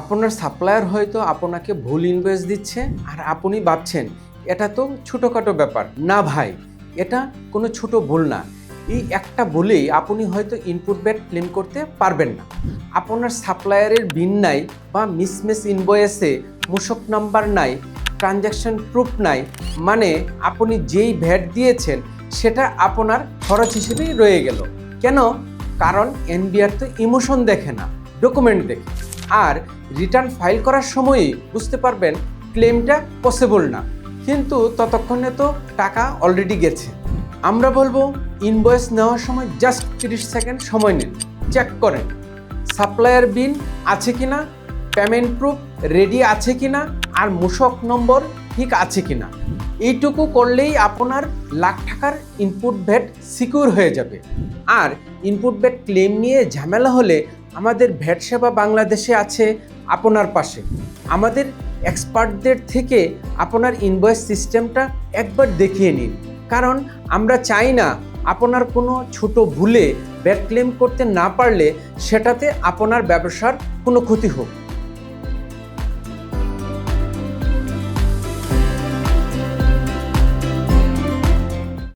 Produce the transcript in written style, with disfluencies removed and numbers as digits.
আপনার সাপ্লায়ার হয়তো আপনাকে ভুল ইনভয়েস দিচ্ছে আর আপনি ভাবছেন এটা তো ছোটোখাটো ব্যাপার। না ভাই, এটা কোনো ছোট ভুল না। এই একটা ভুলেই আপনি হয়তো ইনপুট ব্যাড ক্লেম করতে পারবেন না। আপনার সাপ্লায়ারের বিল নাই বা মিসম্যাচ ইনভয়েসে মূসক নাম্বার নাই, ট্রানজ্যাকশন প্রুফ নাই, মানে আপনি যেই ভ্যাট দিয়েছেন সেটা আপনার খরচ হিসেবেই রয়ে গেল। কেন? কারণ এনবিআর তো ইমোশন দেখে না, ডকুমেন্ট দেখে। আর রিটার্ন ফাইল করার সময়ই বুঝতে পারবেন ক্লেমটা পসিবল না, কিন্তু ততক্ষণে তো টাকা অলরেডি গেছে। আমরা বলবো ইনভয়েস নেওয়ার সময় জাস্ট 30 সেকেন্ড সময় নিন, চেক করেন সাপ্লায়ার বিল আছে কিনা, পেমেন্ট প্রুফ রেডি আছে কিনা, আর মূসক নম্বর ঠিক আছে কিনা। এইটুকু করলেই আপনার লাখ টাকার ইনপুট ভ্যাট সিকিউর হয়ে যাবে। আর ইনপুট ভ্যাট ক্লেম নিয়ে ঝামেলা হলে আমাদের ভ্যাট সেবা বাংলাদেশে আছে আপনার পাশে। আমাদের এক্সপার্টদের থেকে আপনার ইনভয়েস সিস্টেমটা একবার দেখিয়ে নিন, কারণ আমরা চাই না আপনার কোনো ছোট ভুলে ভ্যাট ক্লেম করতে না পারলে সেটাতে আপনার ব্যবসার কোনো ক্ষতি হোক।